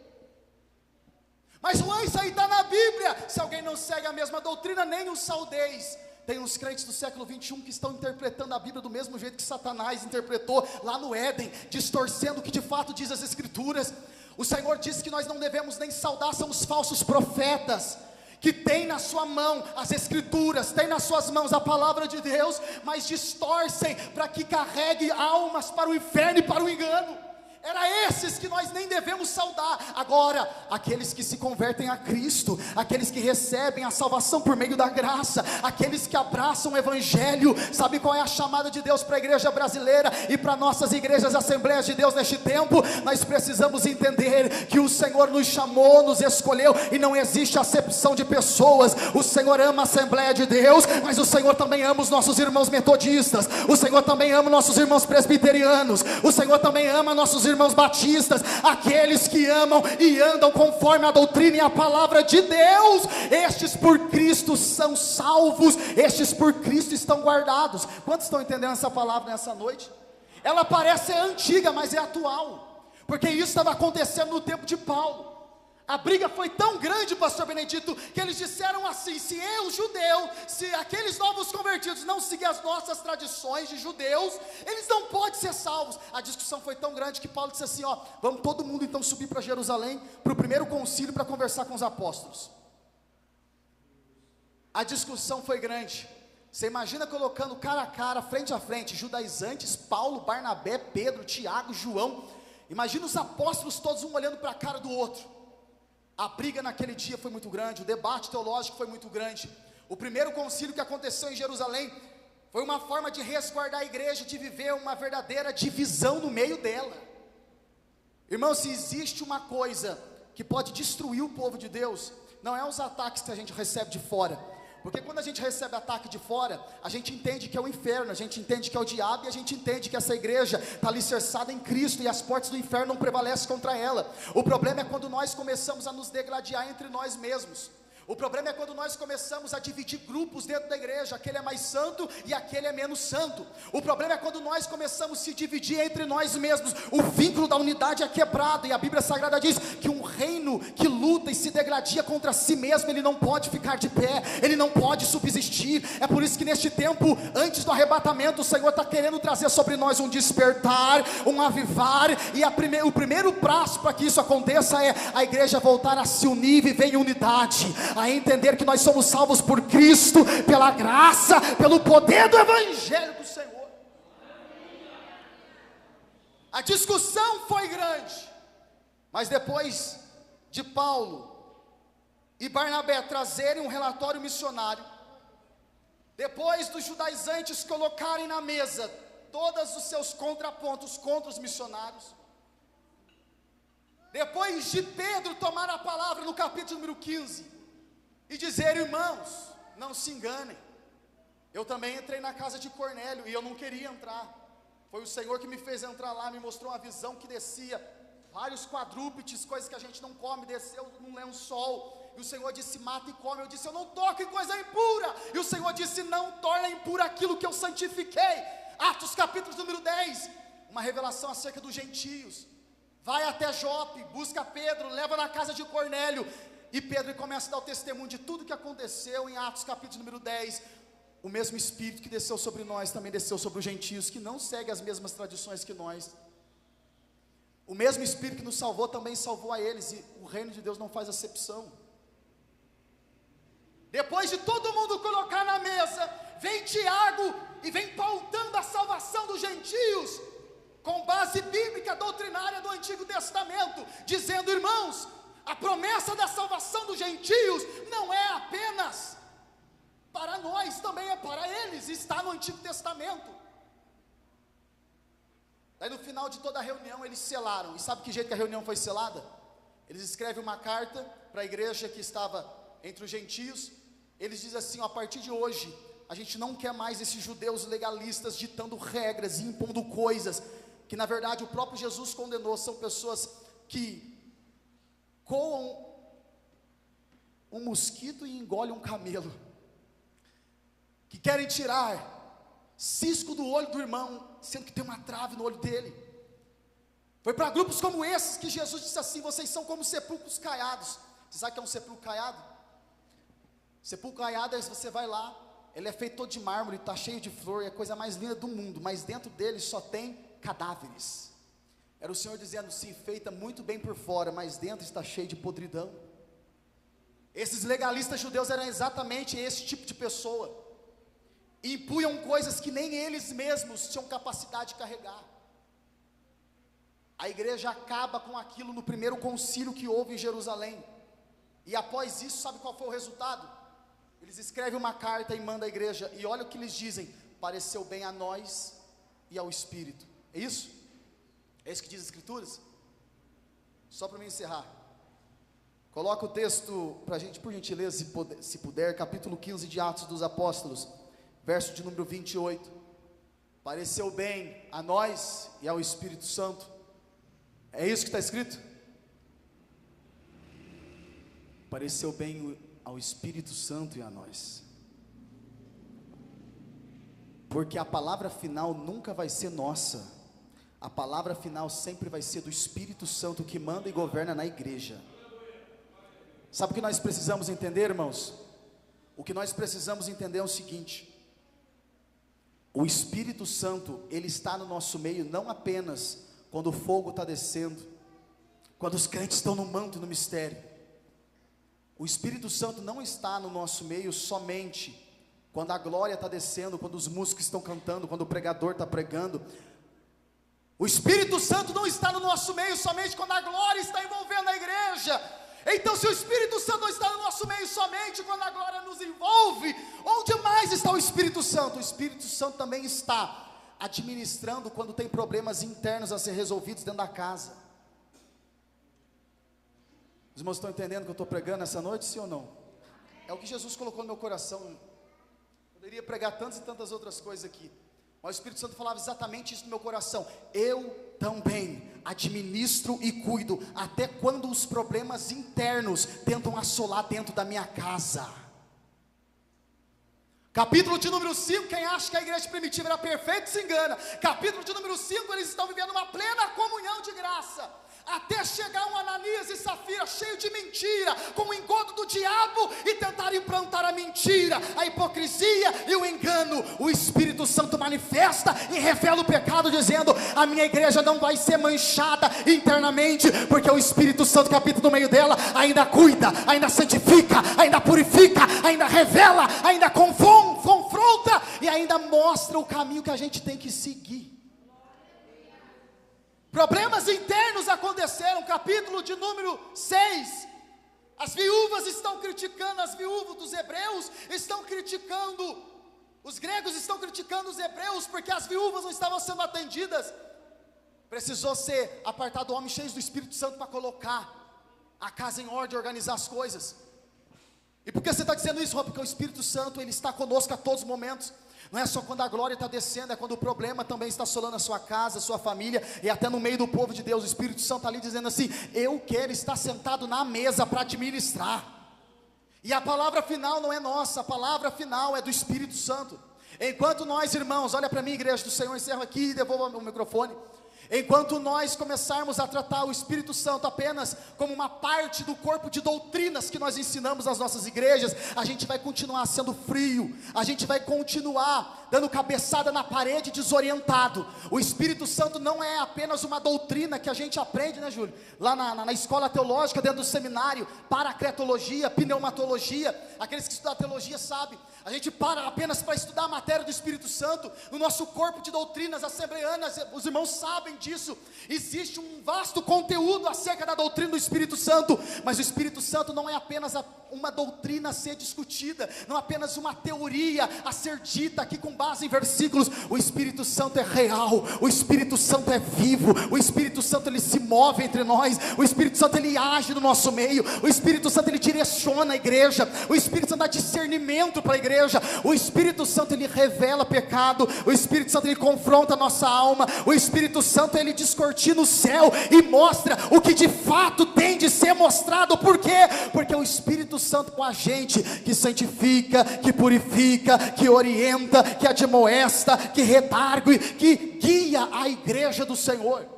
Mas isso aí está na Bíblia: se alguém não segue a mesma doutrina, nem o saudeis. Tem uns crentes do século 21 que estão interpretando a Bíblia do mesmo jeito que Satanás interpretou lá no Éden, distorcendo o que de fato diz as Escrituras. O Senhor disse que nós não devemos nem saudar, são os falsos profetas, que tem na sua mão as Escrituras, tem nas suas mãos a palavra de Deus, mas distorcem para que carregue almas para o inferno e para o engano. Era esses que nós nem devemos saudar. Agora, aqueles que se convertem a Cristo, aqueles que recebem a salvação por meio da graça, aqueles que abraçam o Evangelho. Sabe qual é a chamada de Deus para a igreja brasileira e para nossas igrejas, Assembleias de Deus neste tempo? Nós precisamos entender que o Senhor nos chamou, nos escolheu, e não existe acepção de pessoas. O Senhor ama a Assembleia de Deus, mas o Senhor também ama os nossos irmãos metodistas, o Senhor também ama nossos irmãos presbiterianos, o Senhor também ama nossos irmãos batistas, aqueles que amam e andam conforme a doutrina e a palavra de Deus. Estes por Cristo são salvos, estes por Cristo estão guardados. Quantos estão entendendo essa palavra nessa noite? Ela parece ser antiga, mas é atual, porque isso estava acontecendo no tempo de Paulo. A briga foi tão grande, pastor Benedito, que eles disseram assim: se eu, judeu, se aqueles novos convertidos não seguirem as nossas tradições de judeus, eles não podem ser salvos. A discussão foi tão grande que Paulo disse assim: ó, vamos todo mundo então subir para Jerusalém, para o primeiro concílio, para conversar com os apóstolos. A discussão foi grande. Você imagina colocando cara a cara, frente a frente, judaizantes, Paulo, Barnabé, Pedro, Tiago, João. Imagina os apóstolos todos um olhando para a cara do outro. A briga naquele dia foi muito grande, o debate teológico foi muito grande. O primeiro concílio que aconteceu em Jerusalém foi uma forma de resguardar a igreja, de viver uma verdadeira divisão no meio dela. Irmão, se existe uma coisa que pode destruir o povo de Deus, não é os ataques que a gente recebe de fora. Porque quando a gente recebe ataque de fora, a gente entende que é o inferno, a gente entende que é o diabo, e a gente entende que essa igreja está alicerçada em Cristo, e as portas do inferno não prevalecem contra ela. O problema é quando nós começamos a nos degladiar entre nós mesmos. O problema é quando nós começamos a dividir grupos dentro da igreja, aquele é mais santo e aquele é menos santo. O problema é quando nós começamos a se dividir entre nós mesmos. O vínculo da unidade é quebrado, e a Bíblia Sagrada diz que um reino que luta e se degradia contra si mesmo, ele não pode ficar de pé, ele não pode subsistir. É por isso que neste tempo, antes do arrebatamento, o Senhor está querendo trazer sobre nós um despertar, um avivar, e o primeiro passo para que isso aconteça é a igreja voltar a se unir, viver em unidade, a entender que nós somos salvos por Cristo, pela graça, pelo poder do Evangelho do Senhor. A discussão foi grande, mas depois de Paulo e Barnabé trazerem um relatório missionário, depois dos judaizantes colocarem na mesa todos os seus contrapontos contra os missionários, depois de Pedro tomar a palavra no capítulo número 15 e dizer: irmãos, não se enganem, eu também entrei na casa de Cornélio e eu não queria entrar. Foi o Senhor que me fez entrar lá, me mostrou uma visão que descia vários quadrúpedes, coisas que a gente não come, desceu num lençol, e o Senhor disse: mata e come. Eu disse: eu não toco em coisa impura. E o Senhor disse: não torna impuro aquilo que eu santifiquei. Atos capítulo número 10, uma revelação acerca dos gentios. Vai até Jope, busca Pedro, leva na casa de Cornélio, e Pedro começa a dar o testemunho de tudo que aconteceu em Atos capítulo número 10. O mesmo Espírito que desceu sobre nós também desceu sobre os gentios, que não seguem as mesmas tradições que nós. O mesmo Espírito que nos salvou também salvou a eles, e o reino de Deus não faz acepção. Depois de todo mundo colocar na mesa, vem Tiago e vem pautando a salvação dos gentios, com base bíblica doutrinária do Antigo Testamento, dizendo: irmãos, a promessa da salvação dos gentios não é apenas para nós, também é para eles, está no Antigo Testamento. Daí no final de toda a reunião eles selaram, e sabe que jeito que a reunião foi selada? Eles escrevem uma carta para a igreja que estava entre os gentios. Eles dizem assim: ó, a partir de hoje, a gente não quer mais esses judeus legalistas ditando regras e impondo coisas, que na verdade o próprio Jesus condenou. São pessoas que coam um mosquito e engolem um camelo, que querem tirar cisco do olho do irmão, sendo que tem uma trave no olho dele. Foi para grupos como esses que Jesus disse assim: vocês são como sepulcros caiados. Você sabe o que é um sepulcro caiado? Sepulcro caiado é: você vai lá, ele é feito todo de mármore, está cheio de flor, é a coisa mais linda do mundo, mas dentro dele só tem cadáveres. Era o Senhor dizendo: sim, feita muito bem por fora, mas dentro está cheio de podridão. Esses legalistas judeus eram exatamente esse tipo de pessoa, impunham coisas que nem eles mesmos tinham capacidade de carregar. A igreja acaba com aquilo no primeiro concílio que houve em Jerusalém, e após isso, sabe qual foi o resultado? Eles escrevem uma carta e mandam à igreja, e olha o que eles dizem: pareceu bem a nós e ao Espírito. É isso? É isso que diz as Escrituras? Só para me encerrar, coloca o texto para a gente, por gentileza, se puder, capítulo 15 de Atos dos Apóstolos, verso de número 28. Pareceu bem a nós e ao Espírito Santo. É isso que está escrito? Pareceu bem ao Espírito Santo e a nós. Porque a palavra final nunca vai ser nossa. A palavra final sempre vai ser do Espírito Santo, que manda e governa na igreja. Sabe o que nós precisamos entender, irmãos? O que nós precisamos entender é o seguinte: o Espírito Santo, ele está no nosso meio não apenas quando o fogo está descendo, quando os crentes estão no manto e no mistério. O Espírito Santo não está no nosso meio somente quando a glória está descendo, quando os músicos estão cantando, quando o pregador está pregando. O Espírito Santo não está no nosso meio somente quando a glória está envolvendo a igreja. Então, se o Espírito Santo não está no nosso meio somente quando a glória nos envolve, onde mais está o Espírito Santo? O Espírito Santo também está administrando quando tem problemas internos a ser resolvidos dentro da casa. Os irmãos estão entendendo o que eu estou pregando essa noite, sim ou não? É o que Jesus colocou no meu coração. Eu poderia pregar tantas e tantas outras coisas aqui, mas o Espírito Santo falava exatamente isso no meu coração. Eu também administro e cuido, até quando os problemas internos tentam assolar dentro da minha casa. Capítulo de número 5, quem acha que a igreja primitiva era perfeita se engana. Capítulo de número 5, eles estão vivendo uma plena comunhão de graça. até chegar um Ananias e Safira cheio de mentira, com o engodo do diabo, e tentar implantar a mentira, a hipocrisia e o engano. O Espírito Santo manifesta e revela o pecado, dizendo: a minha igreja não vai ser manchada internamente, porque o Espírito Santo que habita no meio dela ainda cuida, ainda santifica, ainda purifica, ainda revela, ainda confronta e ainda mostra o caminho que a gente tem que seguir. Problemas internos aconteceram, capítulo de número 6, as viúvas estão criticando, as viúvas dos hebreus estão criticando, os gregos estão criticando os hebreus, porque as viúvas não estavam sendo atendidas. Precisou ser apartado homens cheios do Espírito Santo para colocar a casa em ordem, organizar as coisas. E por que você está dizendo isso, Rob? Porque o Espírito Santo, ele está conosco a todos os momentos. Não é só quando a glória está descendo, é quando o problema também está assolando a sua casa, a sua família, e até no meio do povo de Deus. O Espírito Santo está ali dizendo assim: eu quero estar sentado na mesa para administrar. E a palavra final não é nossa, a palavra final é do Espírito Santo. Enquanto nós, irmãos, olha para mim, igreja do Senhor, encerro aqui e devolvo o microfone. Enquanto nós começarmos a tratar o Espírito Santo apenas como uma parte do corpo de doutrinas que nós ensinamos nas nossas igrejas, a gente vai continuar sendo frio, a gente vai continuar dando cabeçada na parede, desorientado. O Espírito Santo não é apenas uma doutrina que a gente aprende, né, Júlio? Lá na escola teológica, dentro do seminário, paracretologia, pneumatologia. Aqueles que estudam teologia sabem, a gente para apenas para estudar a matéria do Espírito Santo. No nosso corpo de doutrinas assembleanas, os irmãos sabem disso. Existe um vasto conteúdo acerca da doutrina do Espírito Santo, mas o Espírito Santo não é apenas uma doutrina a ser discutida, não é apenas uma teoria a ser dita aqui com base em versículos. O Espírito Santo é real, o Espírito Santo é vivo, o Espírito Santo ele se move entre nós, o Espírito Santo ele age no nosso meio, o Espírito Santo ele direciona a igreja, o Espírito Santo dá discernimento para a igreja, o Espírito Santo ele revela pecado, o Espírito Santo ele confronta a nossa alma, o Espírito Santo ele descortina o céu e mostra o que de fato tem de ser mostrado. Por quê? Porque o Espírito Santo com a gente, que santifica, que purifica, que orienta, que admoesta, que redargue, que guia a igreja do Senhor.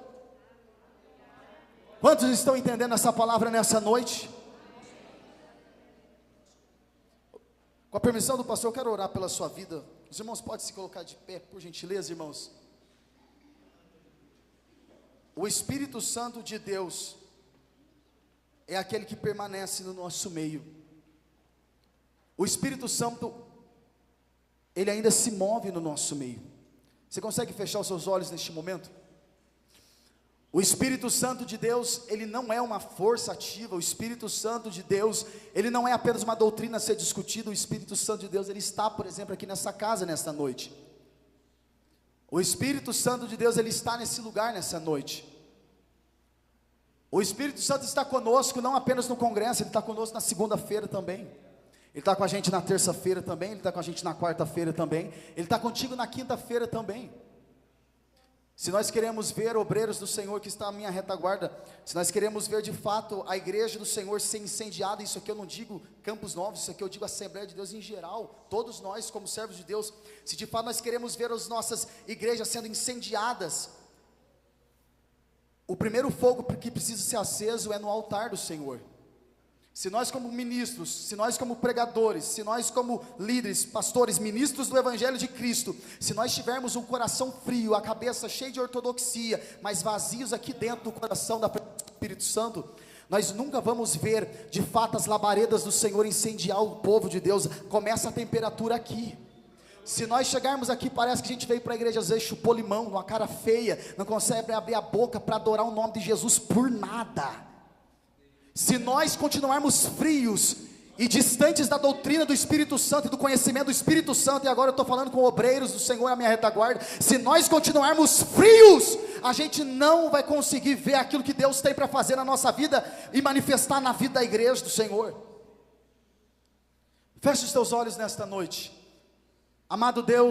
Quantos estão entendendo essa palavra nessa noite? Com a permissão do pastor, eu quero orar pela sua vida. Os irmãos podem se colocar de pé, por gentileza, irmãos. O Espírito Santo de Deus é aquele que permanece no nosso meio. O Espírito Santo, ele ainda se move no nosso meio. Você consegue fechar os seus olhos neste momento? O Espírito Santo de Deus, ele não é uma força ativa. O Espírito Santo de Deus, ele não é apenas uma doutrina a ser discutida. O Espírito Santo de Deus, ele está, por exemplo, aqui nessa casa, nesta noite. O Espírito Santo de Deus, ele está nesse lugar nessa noite. O Espírito Santo está conosco não apenas no congresso, ele está conosco na segunda-feira também. Ele está com a gente na terça-feira também, ele está com a gente na quarta-feira também, ele está contigo na quinta-feira também. Se nós queremos ver obreiros do Senhor que está à minha retaguarda, se nós queremos ver de fato a igreja do Senhor ser incendiada, isso aqui eu não digo Campos Novos, isso aqui eu digo Assembleia de Deus em geral, todos nós como servos de Deus, se de fato nós queremos ver as nossas igrejas sendo incendiadas, o primeiro fogo que precisa ser aceso é no altar do Senhor. Se nós como ministros, se nós como pregadores, se nós como líderes, pastores, ministros do Evangelho de Cristo, se nós tivermos um coração frio, a cabeça cheia de ortodoxia, mas vazios aqui dentro do coração do Espírito Santo, nós nunca vamos ver de fato as labaredas do Senhor incendiar o povo de Deus. Começa a temperatura aqui. Se nós chegarmos aqui, parece que a gente veio para a igreja às vezes chupou limão, numa cara feia, não consegue abrir a boca para adorar o nome de Jesus por nada. Se nós continuarmos frios e distantes da doutrina do Espírito Santo e do conhecimento do Espírito Santo, e agora eu estou falando com obreiros do Senhor à minha retaguarda, se nós continuarmos frios, a gente não vai conseguir ver aquilo que Deus tem para fazer na nossa vida e manifestar na vida da igreja do Senhor. Feche os teus olhos nesta noite, amado Deus.